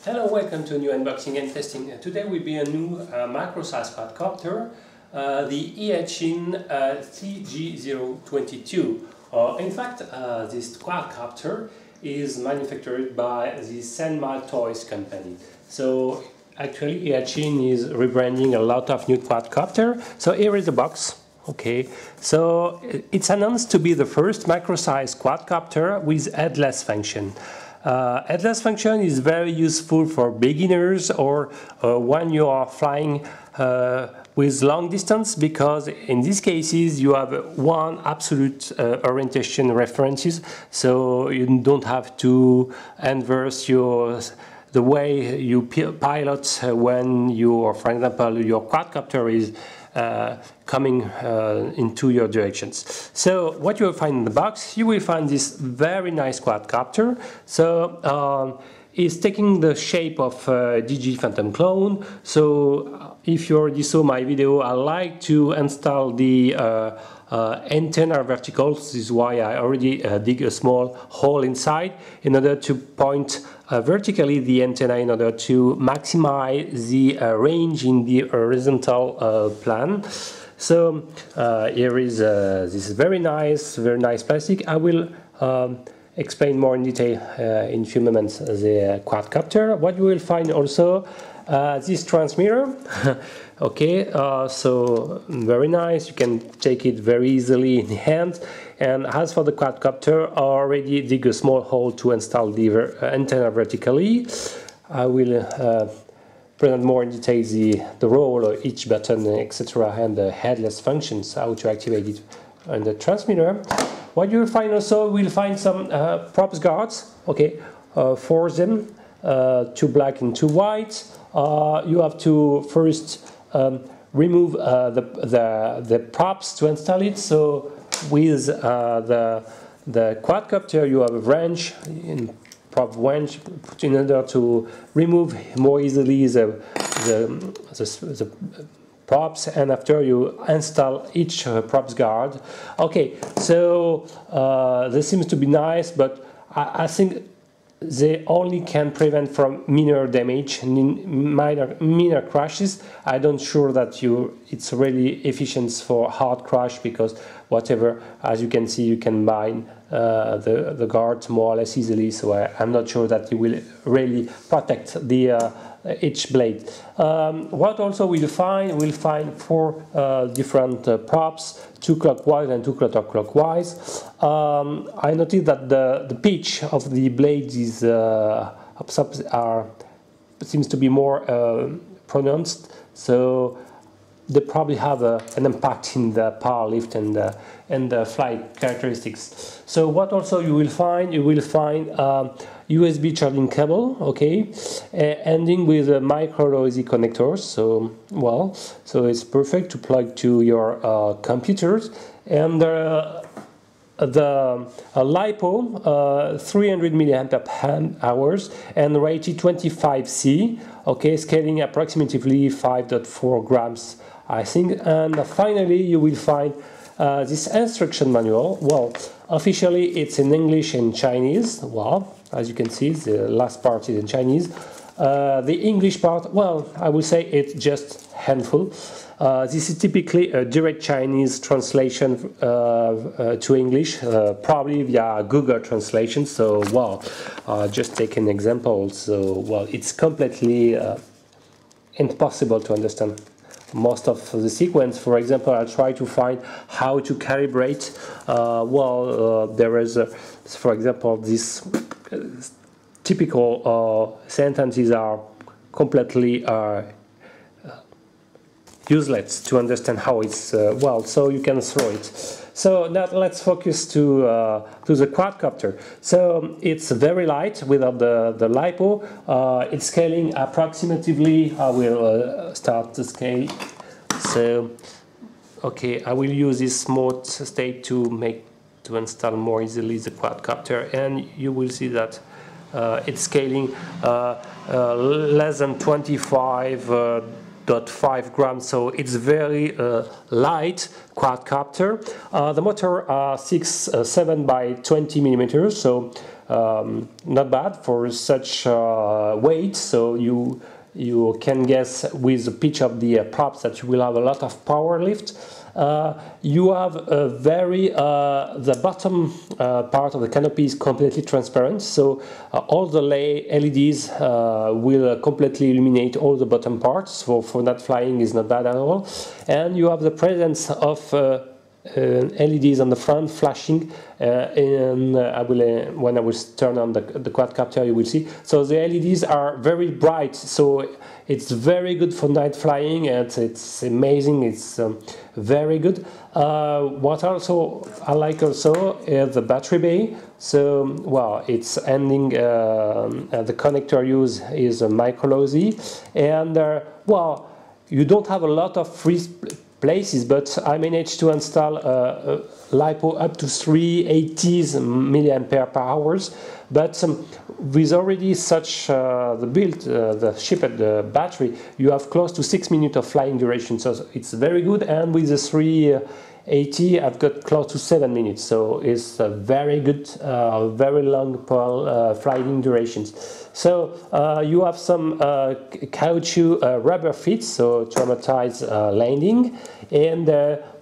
Hello, welcome to a new unboxing and testing. Today will be a new micro-size quadcopter, the Eachine CG022. In fact, this quadcopter is manufactured by the Sen Ma Toys company. So actually Eachine is rebranding a lot of new quadcopter. So here is the box. Okay, so it's announced to be the first micro-size quadcopter with headless function. Headless function is very useful for beginners or when you are flying with long distance, because in these cases you have one absolute orientation references, so you don't have to inverse the way you pilot when you, for example, your quadcopter is coming into your directions. So what you will find in the box, you will find this very nice quadcopter. So it's taking the shape of DG Phantom clone. So if you already saw my video, I like to install the antenna vertical. This is why I already dig a small hole inside in order to point vertically the antenna in order to maximize the range in the horizontal plane. So here is this very nice plastic. I will explain more in detail in a few moments the quadcopter. What you will find also, this transmitter. Okay, so very nice, you can take it very easily in hand. And as for the quadcopter, I already dig a small hole to install the antenna vertically. I will present more in detail the role of each button, etc., and the headless functions, how to activate it on the transmitter. What you will find also, we'll find some props guards, okay, 4 of them, 2 black and 2 white. You have to first remove the props to install it. So with the quadcopter you have a wrench, prop wrench, in order to remove more easily the props, and after you install each props guard. Okay, so this seems to be nice, but I think they only can prevent from minor damage, minor crashes. I'm not sure that it's really efficient for hard crash, because whatever, as you can see, you can bind the guards more or less easily. So I'm not sure that you will really protect the each blade. What also we'll find 4 different props, 2 clockwise and 2 counterclockwise. I noticed that the pitch of the blades is seems to be more pronounced, so they probably have an impact in the power lift and the flight characteristics. So what also you will find USB charging cable, okay, ending with a micro USB connectors. So so it's perfect to plug to your computers. And the LiPo 300 milliamp hours and rated 25C, okay, scaling approximately 5.4 grams, I think. And finally you will find this instruction manual. Well, officially it's in English and Chinese. Well, as you can see, the last part is in Chinese. The English part, well, I would say it's just handful. This is typically a direct Chinese translation to English, probably via Google Translation. So, well, just take an example. So, well, it's completely impossible to understand most of the sequence. For example, I'll try to find how to calibrate. There is, for example, this typical sentences are completely useless to understand how it's so you can throw it. So now let's focus to the quadcopter. So it's very light without the LiPo. It's scaling approximately. I will start the scale. So okay, I will use this mode state to install more easily the quadcopter, and you will see that it's scaling less than 25.5 grams, so it's very light quadcopter. The motor 7 by 20 millimeters, so not bad for such weight. So you can guess with the pitch of the props that you will have a lot of power lift. You have a the bottom part of the canopy is completely transparent, so all the LEDs will completely illuminate all the bottom parts, so for that flying is not bad at all. And you have the presence of LEDs on the front flashing, and when I will turn on the quadcopter, you will see. So the LEDs are very bright, so it's very good for night flying, and it's amazing. It's very good. What also I like also is the battery bay. So well, it's ending. The connector use is a micro LOSI, and well, you don't have a lot of free places, but I managed to install a LiPo up to 380 milliampere hours. But with already such the build, the shipped battery, you have close to 6 minutes of flying duration, so it's very good. And with the 380, I've got close to 7 minutes, so it's a very good, very long flying durations. So you have some caoutchouc rubber feet, so traumatized landing, and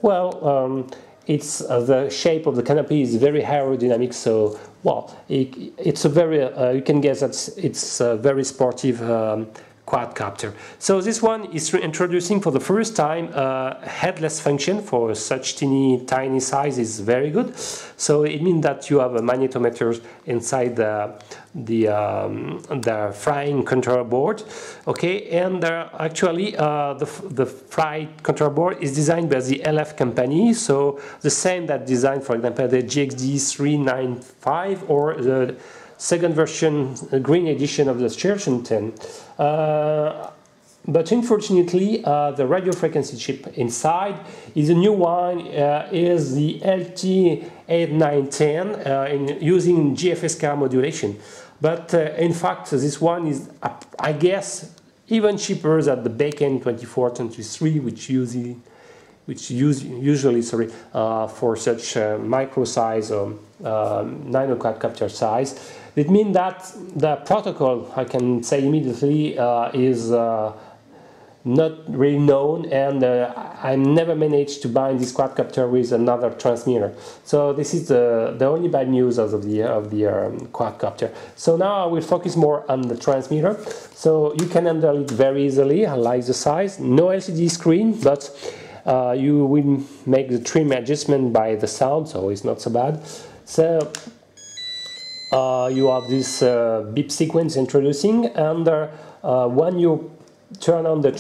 well, it's the shape of the canopy is very aerodynamic. So well, it's a very you can guess that it's a very sportive quadcopter. So this one is introducing for the first time headless function for such tiny size is very good. So it means that you have a magnetometer inside the flying control board. Okay, and actually the flight control board is designed by the LF company, so the same that designed, for example, the GXD395 or the second version, green edition of the Scherchen 10. But unfortunately, the radio frequency chip inside is a new one, is the LT8910 using GFSK modulation. But in fact, this one is, I guess, even cheaper than the Bacon 2423, which usually for such micro size or nano quadcopter size. It means that the protocol, I can say immediately, is not really known, and I never managed to bind this quadcopter with another transmitter. So this is the only bad news of the quadcopter. So now I will focus more on the transmitter. So you can handle it very easily. I like the size. No LCD screen, but you will make the trim adjustment by the sound, so it's not so bad. So you have this beep sequence introducing, and when you turn on the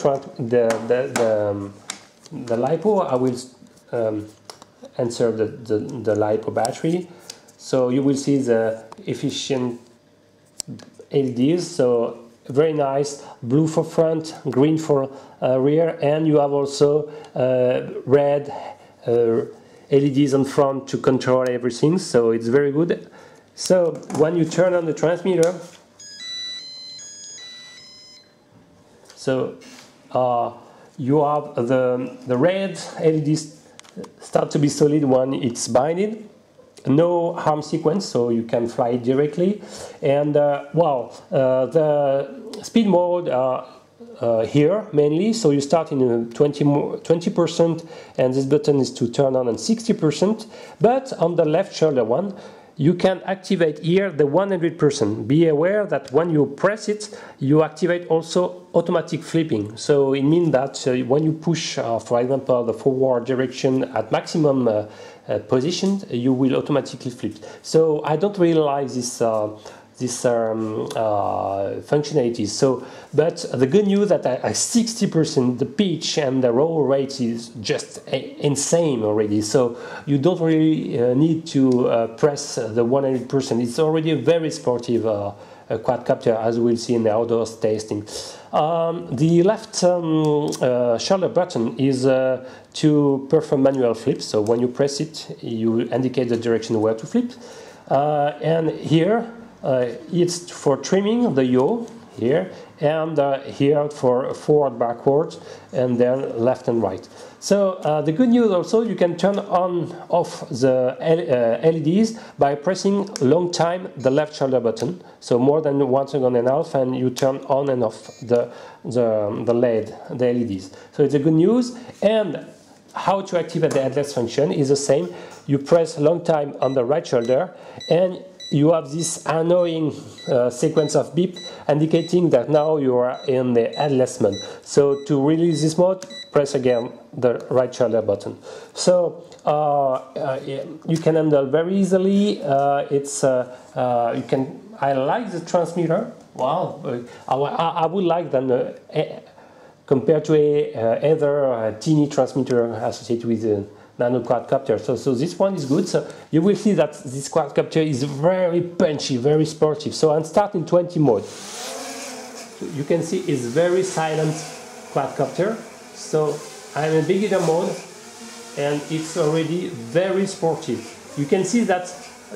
LiPo, I will answer the LiPo battery. So you will see the efficient LEDs. So very nice, blue for front, green for rear, and you have also red LEDs on front to control everything. So it's very good. So when you turn on the transmitter, so you have the red LEDs start to be solid when it's binded. No harm sequence, so you can fly it directly. And well, the speed mode here mainly, so you start in 20%, and this button is to turn on 60%. But on the left shoulder one, you can activate here the 100%. Be aware that when you press it, you activate also automatic flipping. So it means that when you push, for example, the forward direction at maximum position, you will automatically flip. So I don't really like this functionalities. So, but the good news that at 60% the pitch and the roll rate is just insane already. So you don't really need to press the 100%. It's already a very sportive quadcopter, as we'll see in the outdoors tasting. The left shoulder button is to perform manual flips. So when you press it, you indicate the direction where to flip. And here it's for trimming the yaw here, and here for forward, backwards, and then left and right. So the good news also, you can turn on off the LEDs by pressing long time the left shoulder button. So more than 1.5 seconds, and you turn on and off the LEDs. So it's a good news. And how to activate the headless function is the same. You press long time on the right shoulder, and you have this annoying sequence of beep indicating that now you are in the headless mode. So to release this mode, press again the right shoulder button. So you can handle very easily. I like the transmitter. Wow, I would like them compared to other teeny transmitter associated with the nano quadcopter. So this one is good. So you will see that this quadcopter is very punchy, very sportive. So I'm starting 20 mode. So you can see it's very silent quadcopter. So I'm in beginner mode, and it's already very sportive. You can see that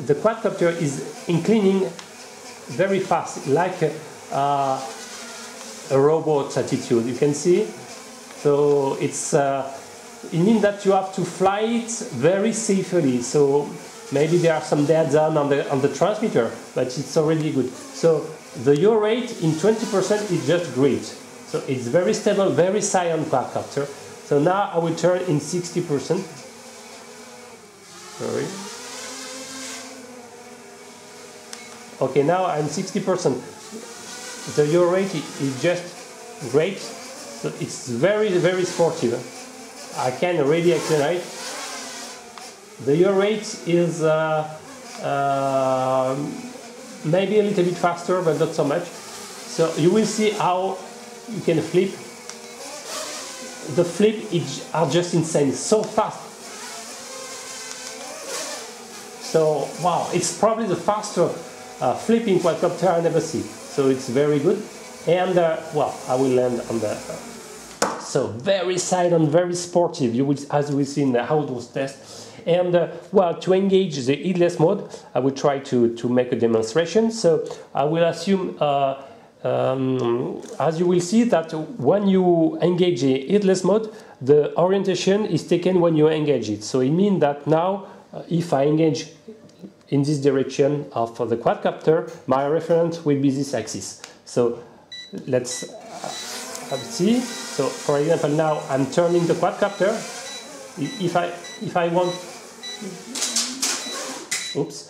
the quadcopter is inclining very fast, like a robot attitude. You can see. So it's it means that you have to fly it very safely. So maybe there are some dead zone on the transmitter, but it's already good. So the yaw rate in 20% is just great. So it's very stable, very silent quadcopter. So now I will turn in 60%. Sorry. Okay, now I'm 60%. The yaw rate is just great. So it's very, very sportive. I can already accelerate. The yaw rate is maybe a little bit faster, but not so much. So you will see how you can flip. The flip are just insane, it's so fast. So wow, it's probably the faster flipping quadcopter I never see. So it's very good. And well, I will land on the. So very silent, very sportive. You will, as we see in the outdoors test. And well, to engage the headless mode, I will try to make a demonstration. So I will assume, as you will see, that when you engage the headless mode, the orientation is taken when you engage it. So it means that now, if I engage in this direction of the quadcopter, my reference will be this axis. So let's see. So for example, now I'm turning the quadcopter. If I want, oops,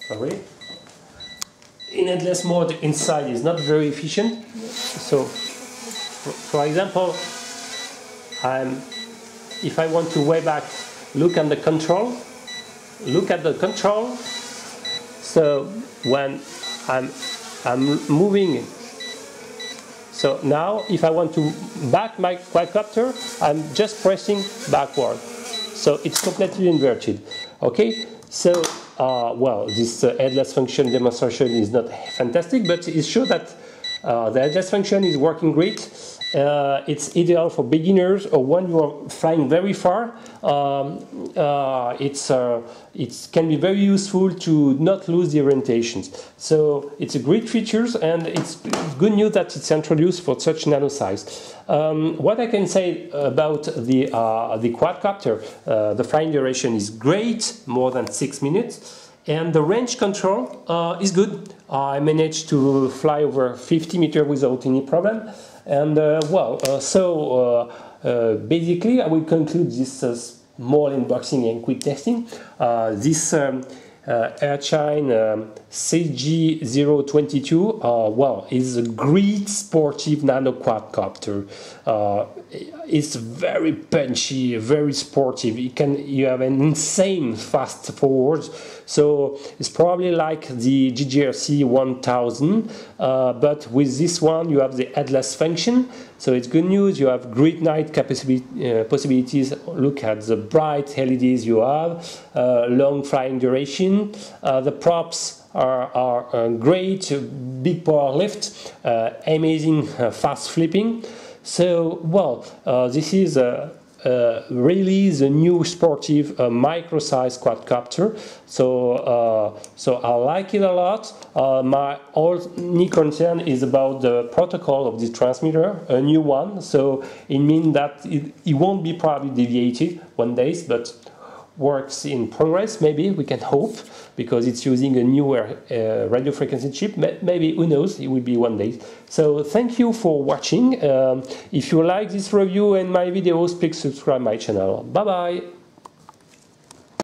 sorry. In headless mode, inside is not very efficient. So, for example, if I want to way back, look at the control. Look at the control. So when I'm moving. So now, if I want to back my quadcopter, I'm just pressing backward. So it's completely inverted. Okay. So well, this headless function demonstration is not fantastic, but it shows that the headless function is working great. It's ideal for beginners or when you are flying very far. It can be very useful to not lose the orientations. So it's a great feature, and it's good news that it's introduced for such nano size. What I can say about the quadcopter, the flying duration is great, more than 6 minutes. And the range control is good. I managed to fly over 50 meters without any problem. And basically, I will conclude this small unboxing and quick testing. This Eachine CG022, well, is a great sportive nano quadcopter. It's very punchy, very sportive. You have an insane fast forward. So it's probably like the RCgroups, but with this one you have the headless function. So it's good news. You have great night possibilities. Look at the bright LEDs you have, long flying duration. The props are great, big power lift, amazing fast flipping. So well, this is a really the new sportive micro-size quadcopter. So I like it a lot. My only concern is about the protocol of this transmitter, a new one. So it means that it won't be probably deviated one day, but works in progress, maybe, we can hope, because it's using a newer radio frequency chip. Maybe, who knows, it will be one day. So thank you for watching. If you like this review and my videos, please subscribe my channel. Bye bye.